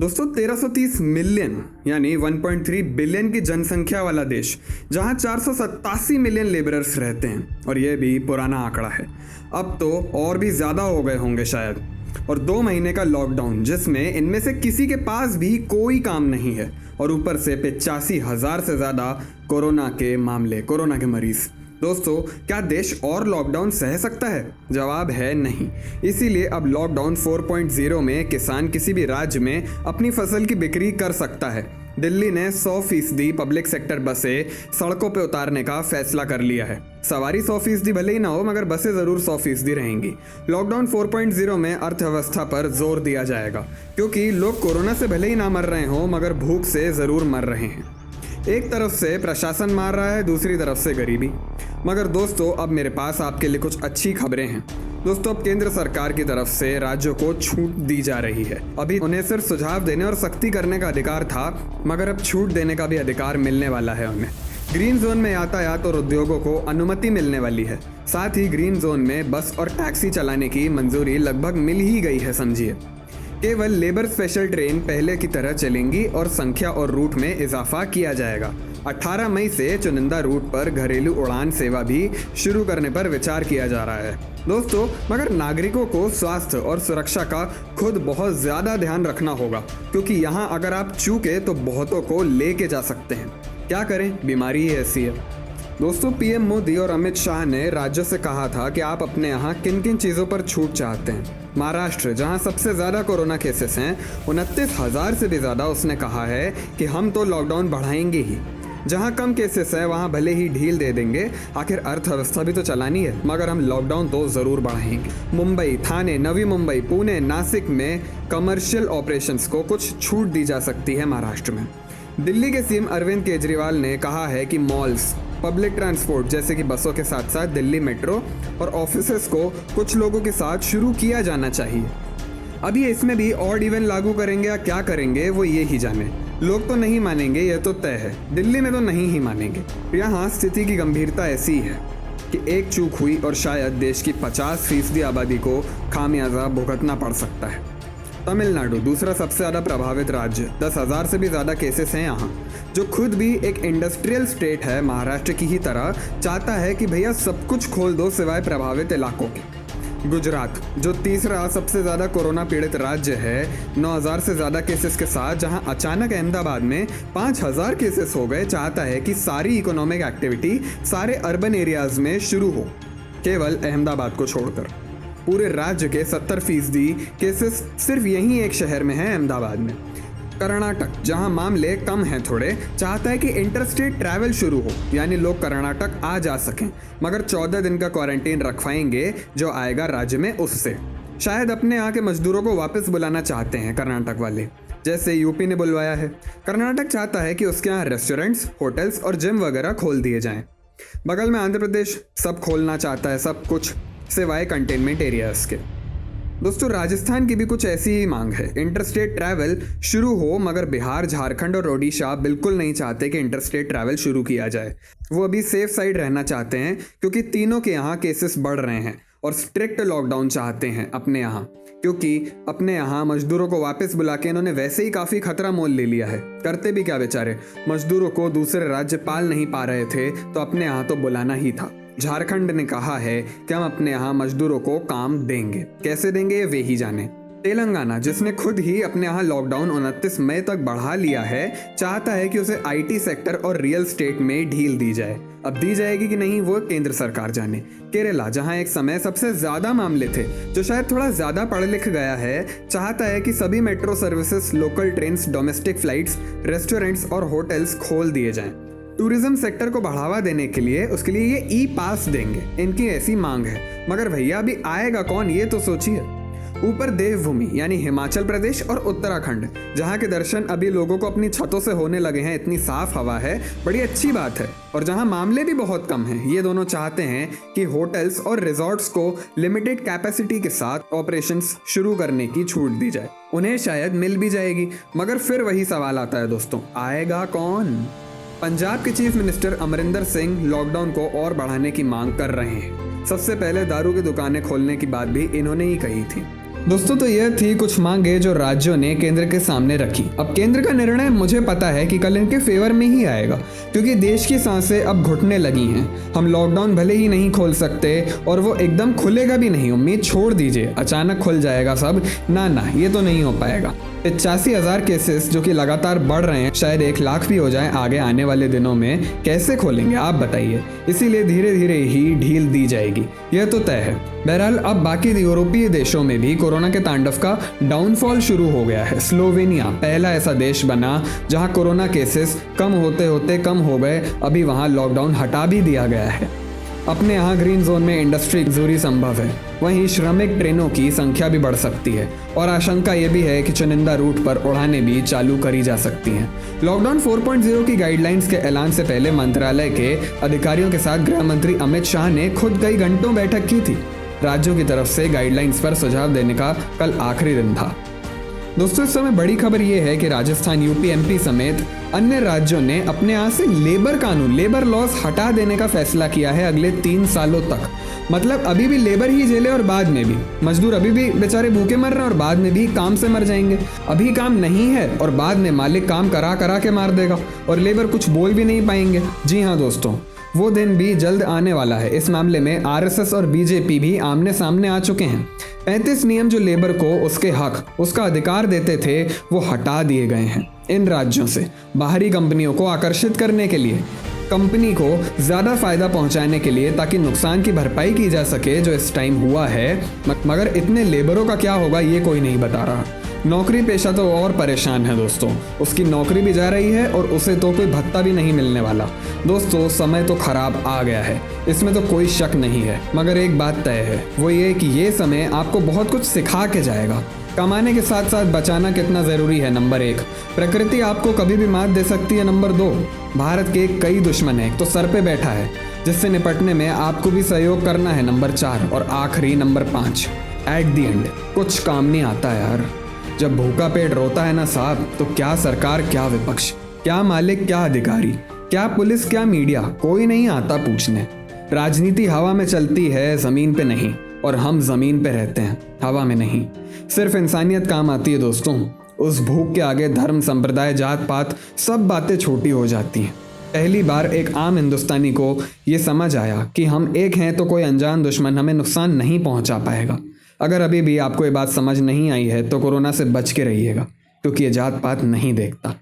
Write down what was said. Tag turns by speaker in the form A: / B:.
A: दोस्तों 1330 मिलियन यानी 1.3 बिलियन की जनसंख्या वाला देश, जहां 487 मिलियन लेबरर्स रहते हैं, और यह भी पुराना आंकड़ा है। अब तो और भी ज़्यादा हो गए होंगे शायद। और 2 महीने का लॉकडाउन, जिसमें इनमें से किसी के पास भी कोई काम नहीं है, और ऊपर से 85,000 से ज़्यादा कोरोना के मरीज। दोस्तों, क्या देश और लॉकडाउन सह सकता है? जवाब है नहीं। इसीलिए अब लॉकडाउन 4.0 में किसान किसी भी राज्य में अपनी फसल की बिक्री कर सकता है। दिल्ली ने 100% पब्लिक सेक्टर बसें सड़कों पे उतारने का फैसला कर लिया है। सवारी 100% भले ही ना हो, मगर बसें ज़रूर 100% रहेंगी। लॉकडाउन 4.0 में अर्थव्यवस्था पर जोर दिया जाएगा, क्योंकि लोग कोरोना से भले ही ना मर रहे हों, मगर भूख से ज़रूर मर रहे हैं। एक तरफ से प्रशासन मार रहा है, दूसरी तरफ से गरीबी। मगर दोस्तों, अब मेरे पास आपके लिए कुछ अच्छी खबरें हैं। दोस्तों, अब केंद्र सरकार की तरफ से राज्यों को छूट दी जा रही है। अभी उन्हें सिर्फ सुझाव देने और सख्ती करने का अधिकार था, मगर अब छूट देने का भी अधिकार मिलने वाला है उन्हें। ग्रीन जोन में यातायात और उद्योगों को अनुमति मिलने वाली है। साथ ही ग्रीन जोन में बस और टैक्सी चलाने की मंजूरी लगभग मिल ही गई है, समझिए। केवल लेबर स्पेशल ट्रेन पहले की तरह चलेंगी और संख्या और रूट में इजाफा किया जाएगा। 18 मई से चुनिंदा रूट पर घरेलू उड़ान सेवा भी शुरू करने पर विचार किया जा रहा है। दोस्तों, मगर नागरिकों को स्वास्थ्य और सुरक्षा का खुद बहुत ज़्यादा ध्यान रखना होगा, क्योंकि यहाँ अगर आप चूके तो बहुतों को लेके जा सकते हैं। क्या करें, बीमारी ही ऐसी है। दोस्तों, पीएम मोदी और अमित शाह ने राज्यों से कहा था कि आप अपने यहाँ किन किन चीज़ों पर छूट चाहते हैं। महाराष्ट्र, जहाँ सबसे ज़्यादा कोरोना केसेस हैं, 29,000 से भी ज़्यादा, उसने कहा है कि हम तो लॉकडाउन बढ़ाएंगे ही। जहाँ कम केसेस है वहाँ भले ही ढील दे देंगे, आखिर अर्थव्यवस्था भी तो चलानी है, मगर हम लॉकडाउन तो ज़रूर बढ़ाएंगे। मुंबई, थाने, नवी मुंबई, पुणे, नासिक में कमर्शियल ऑपरेशंस को कुछ छूट दी जा सकती है महाराष्ट्र में। दिल्ली के सीएम अरविंद केजरीवाल ने कहा है कि मॉल्स, पब्लिक ट्रांसपोर्ट जैसे कि बसों के साथ साथ दिल्ली मेट्रो और ऑफिसेस को कुछ लोगों के साथ शुरू किया जाना चाहिए। अभी इसमें भी ऑड इवन लागू करेंगे या क्या करेंगे वो ये ही जाने। लोग तो नहीं मानेंगे, यह तो तय है। दिल्ली में तो नहीं ही मानेंगे। यहाँ स्थिति की गंभीरता ऐसी है कि एक चूक हुई और शायद देश की 50% आबादी को खामियाजा भुगतना पड़ सकता है। तमिलनाडु, दूसरा सबसे ज़्यादा प्रभावित राज्य, 10,000 से भी ज़्यादा केसेस हैं यहाँ, जो खुद भी एक इंडस्ट्रियल स्टेट है, महाराष्ट्र की ही तरह चाहता है कि भैया सब कुछ खोल दो सिवाय प्रभावित इलाकों के। गुजरात, जो तीसरा सबसे ज़्यादा कोरोना पीड़ित राज्य है, 9,000 से ज़्यादा केसेस के साथ, जहां अचानक अहमदाबाद में 5,000 केसेस हो गए, चाहता है कि सारी इकोनॉमिक एक्टिविटी सारे अर्बन एरियाज में शुरू हो, केवल अहमदाबाद को छोड़कर। पूरे राज्य के 70% केसेस सिर्फ यहीं एक शहर में हैं, अहमदाबाद में। कर्नाटक, जहां मामले कम हैं थोड़े, चाहता है कि इंटरस्टेट ट्रैवल शुरू हो, यानी लोग कर्नाटक आ जा सकें, मगर 14 दिन का क्वारंटीन रखवाएंगे जो आएगा राज्य में उससे। शायद अपने यहाँ के मजदूरों को वापस बुलाना चाहते हैं कर्नाटक वाले, जैसे यूपी ने बुलवाया है। कर्नाटक चाहता है कि उसके यहाँ रेस्टोरेंट्स, होटल्स और जिम वगैरह खोल दिए जाएं। बगल में आंध्र प्रदेश सब खोलना चाहता है, सब कुछ सिवाय कंटेनमेंट एरियाज के। दोस्तों, राजस्थान की भी कुछ ऐसी ही मांग है, इंटरस्टेट ट्रैवल शुरू हो, मगर बिहार, झारखंड और ओडिशा बिल्कुल नहीं चाहते कि इंटरस्टेट ट्रैवल शुरू किया जाए। वो अभी सेफ साइड रहना चाहते हैं, क्योंकि तीनों के यहाँ केसेस बढ़ रहे हैं, और स्ट्रिक्ट लॉकडाउन चाहते हैं अपने यहाँ, क्योंकि अपने यहाँ मजदूरों को वापस बुला के इन्होंने वैसे ही काफ़ी खतरा मोल ले लिया है। करते भी क्या बेचारे, मजदूरों को दूसरे राज्य पाल नहीं पा रहे थे, तो अपने यहाँ तो बुलाना ही था। झारखंड ने कहा है कि हम अपने यहाँ मजदूरों को काम देंगे, कैसे देंगे वे ही जाने। तेलंगाना, जिसने खुद ही अपने यहाँ लॉकडाउन 29 मई तक बढ़ा लिया है, चाहता है कि उसे आईटी सेक्टर और रियल स्टेट में ढील दी जाए। अब दी जाएगी कि नहीं वो केंद्र सरकार जाने। केरला, जहाँ एक समय सबसे ज्यादा मामले थे, जो शायद थोड़ा ज्यादा पढ़ लिख गया है, चाहता है कि सभी metro services, local train, domestic flights, restaurants और होटल्स खोल दिए जाएं। टूरिज्म सेक्टर को बढ़ावा देने के लिए उसके लिए ये ई पास देंगे, इनकी ऐसी मांग है। मगर भैया अभी आएगा कौन, ये तो सोचिए। ऊपर देवभूमि यानी हिमाचल प्रदेश और उत्तराखंड, जहाँ के दर्शन अभी लोगों को अपनी छतों से होने लगे हैं, इतनी साफ हवा है, बड़ी अच्छी बात है, और जहाँ मामले भी बहुत कम हैं। ये दोनों चाहते हैं कि होटल्स और रिजॉर्ट्स को लिमिटेड कैपेसिटी के साथ ऑपरेशंस शुरू करने की छूट दी जाए। उन्हें शायद मिल भी जाएगी, मगर फिर वही सवाल आता है दोस्तों, आएगा कौन? पंजाब के chief minister Amarinder Singh lockdown को और बढ़ाने की मांग कर रहे हैं। सबसे पहले दारू की दुकानें खोलने की बात भी इन्होंने ही कही थी। दोस्तों, तो यह थी कुछ मांगे जो राज्यों ने केंद्र के सामने रखी। अब केंद्र का निर्णय मुझे पता है कि कल इनके फेवर में ही आएगा, क्योंकि देश की सांसें अब घुटने लगी हैं। हम लॉकडाउन भले ही नहीं खोल सकते और वो एकदम खुलेगा भी नहीं, उम्मीद छोड़ दीजिए अचानक खुल जाएगा सब, ना, ये तो नहीं हो पाएगा। 85,000 केसेस जो कि लगातार बढ़ रहे हैं, शायद 1 लाख भी हो जाए आगे आने वाले दिनों में, कैसे खोलेंगे आप बताइए। इसीलिए धीरे धीरे ही ढील दी जाएगी, यह तो तय है। बहरहाल अब बाकी यूरोपीय देशों में भी कोरोना के तांडव का डाउनफॉल शुरू हो गया है। स्लोवेनिया पहला ऐसा देश बना जहां कोरोना केसेस कम होते होते कम हो गए, अभी वहां लॉकडाउन हटा भी दिया गया है। अपने यहाँ ग्रीन जोन में इंडस्ट्री जरूरी संभव है, वहीं श्रमिक ट्रेनों की संख्या भी बढ़ सकती है और आशंका ये भी है कि चुनिंदा रूट पर उड़ानें भी चालू करी जा सकती हैं। लॉकडाउन 4.0 की गाइडलाइंस के ऐलान से पहले मंत्रालय के अधिकारियों के साथ गृह मंत्री अमित शाह ने खुद कई घंटों बैठक की थी। राज्यों की तरफ से गाइडलाइंस पर सुझाव देने का कल आखिरी दिन था। दोस्तों, इस समय बड़ी खबर यह है कि राजस्थान, यूपी, एमपी समेत अन्य राज्यों ने अपने यहाँ से लेबर लॉस हटा देने का फैसला किया है अगले 3 सालों तक। मतलब अभी भी लेबर ही झेले और बाद में भी मजदूर अभी भी बेचारे भूखे मर रहे हैं और बाद में भी काम से मर जाएंगे। अभी काम नहीं है और बाद में मालिक काम करा के मार देगा और लेबर कुछ बोल भी नहीं पाएंगे। जी हाँ दोस्तों, वो दिन भी जल्द आने वाला है। इस मामले में आरएसएस और बीजेपी भी आमने सामने आ चुके हैं। 35 नियम जो लेबर को उसके हक, उसका अधिकार देते थे, वो हटा दिए गए हैं इन राज्यों से बाहरी कंपनियों को आकर्षित करने के लिए, कंपनी को ज़्यादा फायदा पहुंचाने के लिए, ताकि नुकसान की भरपाई की जा सके जो इस टाइम हुआ है। मगर इतने लेबरों का क्या होगा ये कोई नहीं बता रहा। नौकरी पेशा तो और परेशान है दोस्तों, उसकी नौकरी भी जा रही है और उसे तो कोई भत्ता भी नहीं मिलने वाला। दोस्तों, समय तो खराब आ गया है, इसमें तो कोई शक नहीं है। मगर एक बात तय है, वो ये कि ये समय आपको बहुत कुछ सिखा के जाएगा। कमाने के साथ साथ बचाना कितना ज़रूरी है, नंबर 1। प्रकृति आपको कभी भी मात दे सकती है, नंबर 2। भारत के कई दुश्मन हैं, तो सर पे बैठा है, जिससे निपटने में आपको भी सहयोग करना है, नंबर 4। और आखिरी नंबर 5, एट दी एंड कुछ काम नहीं आता यार। जब भूखा पेट रोता है ना साहब, तो क्या सरकार, क्या विपक्ष, क्या मालिक, क्या अधिकारी, क्या पुलिस, क्या मीडिया, कोई नहीं आता पूछने। राजनीति हवा में चलती है, जमीन पे नहीं, और हम जमीन पे रहते हैं, हवा में नहीं। सिर्फ इंसानियत काम आती है दोस्तों। उस भूख के आगे धर्म, संप्रदाय, जात पात सब बातें छोटी हो जाती हैं। पहली बार एक आम हिंदुस्तानी को ये समझ आया कि हम एक हैं तो कोई अनजान दुश्मन हमें नुकसान नहीं पहुंचा पाएगा। अगर अभी भी आपको ये बात समझ नहीं आई है तो कोरोना से बच के रहिएगा, क्योंकि ये जात पात नहीं देखता।